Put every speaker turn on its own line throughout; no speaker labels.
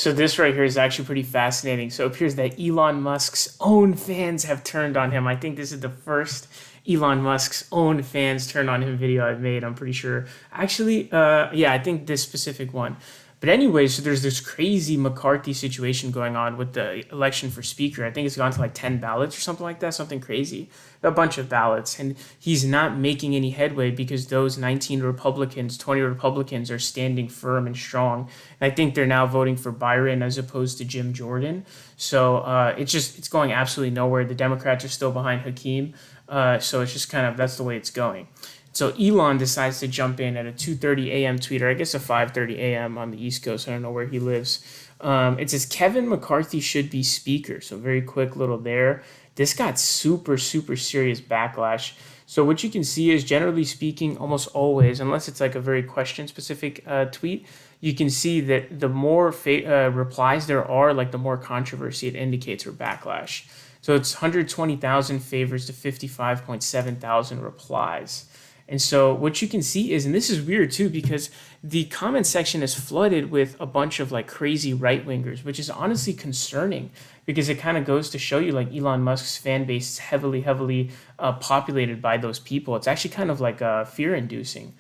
So this right here is actually pretty fascinating. So it appears that Elon Musk's own fans have turned on him. I think this is the first Elon Musk's own fans turn on him video I've made. I'm pretty sure. Actually, yeah, I think this specific one. But anyway, so there's this crazy McCarthy situation going on with the election for speaker. I think it's gone to like 10 ballots or something like that, something crazy. A bunch of ballots. And he's not making any headway because those 19 Republicans, 20 Republicans are standing firm and strong. And I think they're now voting for Byron as opposed to Jim Jordan. So it's going absolutely nowhere. The Democrats are still behind Hakeem. So it's just kind of, that's the way it's going. So Elon decides to jump in at a 2:30 a.m. tweet, or I guess a 5:30 a.m. on the East Coast. I don't know where he lives. It says Kevin McCarthy should be speaker. So very quick little there. This got super, super serious backlash. So what you can see is, generally speaking, almost always, unless it's like a very question-specific tweet, you can see that the more replies there are, like the more controversy it indicates or backlash. So it's 120,000 favors to 55.7 thousand replies. And so what you can see is, and this is weird too, because the comment section is flooded with a bunch of like crazy right-wingers, which is honestly concerning because it kind of goes to show you like Elon Musk's fan base is heavily populated by those people. It's actually kind of like fear-inducing.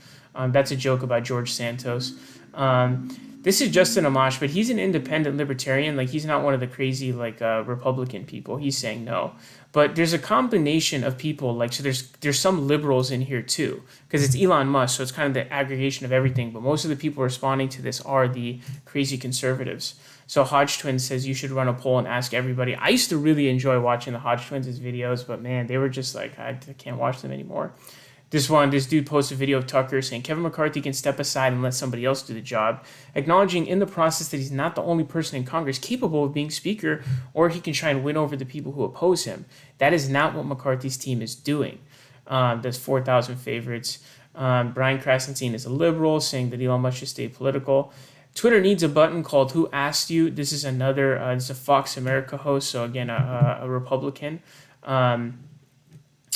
That's a joke about George Santos. This is Justin Amash, but he's an independent libertarian. Like, he's not one of the crazy like Republican people. He's saying no. But there's a combination of people, like, so there's some liberals in here too, because it's Elon Musk, so it's kind of the aggregation of everything. But most of the people responding to this are the crazy conservatives. So Hodge Twins says you should run a poll and ask everybody. I used to really enjoy watching the Hodge Twins' videos, but man, they were just like, I can't watch them anymore. This dude posted a video of Tucker saying Kevin McCarthy can step aside and let somebody else do the job, acknowledging in the process that he's not the only person in Congress capable of being speaker, or he can try and win over the people who oppose him. That is not what McCarthy's team is doing. There's 4,000 favorites. Brian Krasenstein is a liberal, saying that Elon Musk should stay political. Twitter needs a button called Who Asked You? This is this is a Fox America host, so again, a Republican.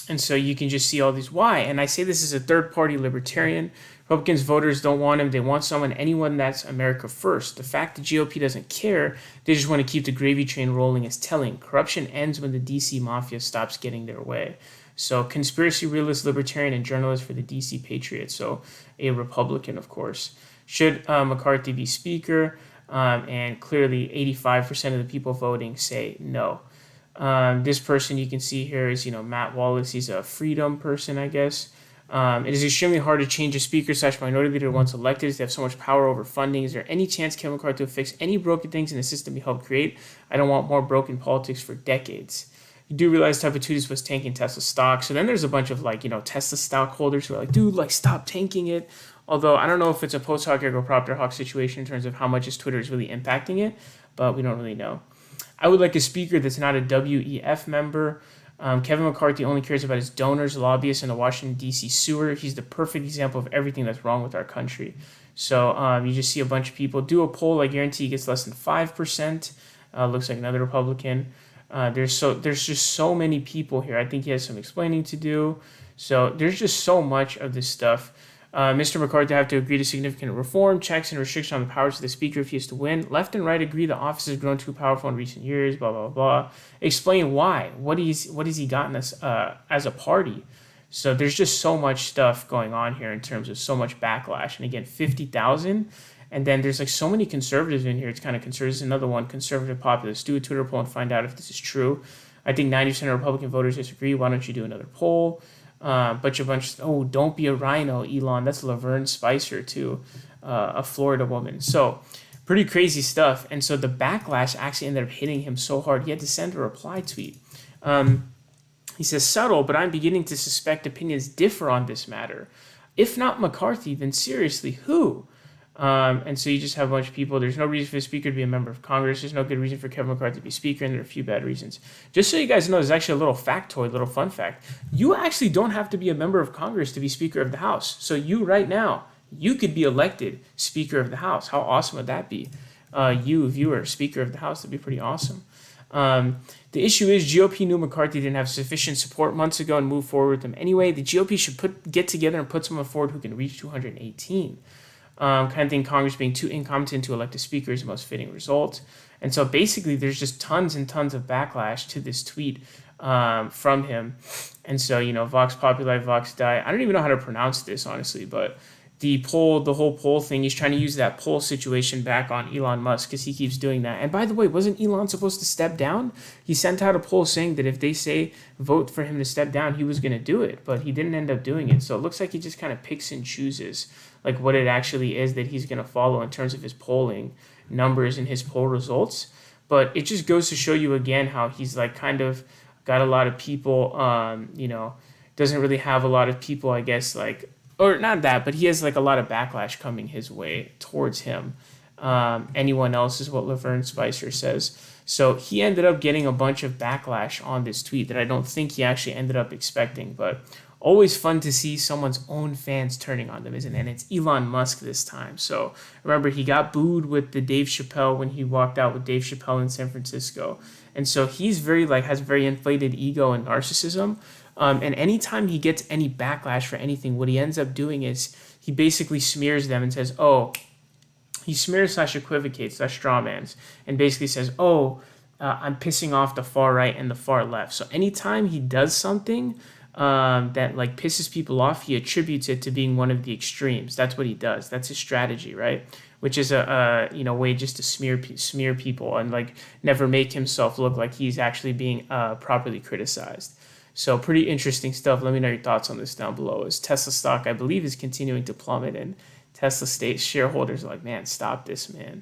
And so you can just see all these why. And I say this as a third-party libertarian. Republicans voters don't want him. They want anyone that's America first. The fact the GOP doesn't care, they just want to keep the gravy train rolling, is telling. Corruption ends when the DC mafia stops getting their way. So conspiracy realist, libertarian, and journalist for the DC Patriots. So a Republican, of course. Should McCarthy be speaker? And clearly 85% of the people voting say no. This person you can see here is, Matt Wallace. He's a freedom person, I guess. It is extremely hard to change a speaker/minority leader once elected, as they have so much power over funding. Is there any chance Kevin McCarthy will fix any broken things in the system he helped create? I don't want more broken politics for decades. You do realize type of tweet was tanking Tesla stock. So then there's a bunch of Tesla stockholders who are like, dude, stop tanking it. Although I don't know if it's a post hoc ergo propter hoc situation in terms of how much his Twitter is really impacting it, but we don't really know. I would like a speaker that's not a WEF member. Kevin McCarthy only cares about his donors, lobbyists, and the Washington, D.C. sewer. He's the perfect example of everything that's wrong with our country. So you just see a bunch of people. Do a poll. I guarantee he gets less than 5%. Looks like another Republican. There's just so many people here. I think he has some explaining to do. So there's just so much of this stuff. Mr. McCarthy have to agree to significant reform, checks, and restrictions on the powers of the speaker if he is to win. Left and right agree the office has grown too powerful in recent years, blah, blah, blah. Explain why. What has he gotten us as a party? So there's just so much stuff going on here in terms of so much backlash. And again, 50,000. And then there's so many conservatives in here. It's kind of conservative. Another one, conservative populace. Do a Twitter poll and find out if this is true. I think 90% of Republican voters disagree. Why don't you do another poll? Don't be a rhino, Elon. That's Laverne Spicer, too, a Florida woman. So pretty crazy stuff. And so the backlash actually ended up hitting him so hard, he had to send a reply tweet. He says, subtle, but I'm beginning to suspect opinions differ on this matter. If not McCarthy, then seriously, who? And so you just have a bunch of people. There's no reason for the speaker to be a member of Congress. There's no good reason for Kevin McCarthy to be speaker, and there are a few bad reasons. Just so you guys know, there's actually a little factoid, little fun fact. You actually don't have to be a member of Congress to be Speaker of the House. So you right now, you could be elected Speaker of the House. How awesome would that be? You, viewer, Speaker of the House, that'd be pretty awesome. The issue is GOP knew McCarthy didn't have sufficient support months ago and moved forward with him anyway. The GOP should get together and put someone forward who can reach 218. kind of thing. Congress being too incompetent to elect a speaker is the most fitting result. And so basically, there's just tons and tons of backlash to this tweet from him. And so, Vox Populi, Vox Die. I don't even know how to pronounce this, honestly, but the whole poll thing, he's trying to use that poll situation back on Elon Musk because he keeps doing that. And by the way, wasn't Elon supposed to step down? He sent out a poll saying that if they say vote for him to step down, he was going to do it, but he didn't end up doing it. So it looks like he just kind of picks and chooses like what it actually is that he's going to follow in terms of his polling numbers and his poll results. But it just goes to show you again how he's like kind of got a lot of people, doesn't really have a lot of people, I guess, like, or not that, but he has like a lot of backlash coming his way towards him. Anyone else is what Laverne Spicer says. So he ended up getting a bunch of backlash on this tweet that I don't think he actually ended up expecting, but always fun to see someone's own fans turning on them, isn't it? And it's Elon Musk this time. So remember, he got booed with the Dave Chappelle when he walked out with Dave Chappelle in San Francisco. And so he's has very inflated ego and narcissism. And anytime he gets any backlash for anything, what he ends up doing is he basically smears them and says, he smears / equivocates / strawmans and basically says, I'm pissing off the far right and the far left. So anytime he does something that like pisses people off, he attributes it to being one of the extremes. That's what he does. That's his strategy, right? Which is a way just to smear people and like never make himself look like he's actually being properly criticized. So pretty interesting stuff. Let me know your thoughts on this down below. As Tesla stock, I believe, is continuing to plummet, and Tesla shareholders are like, man, stop this, man.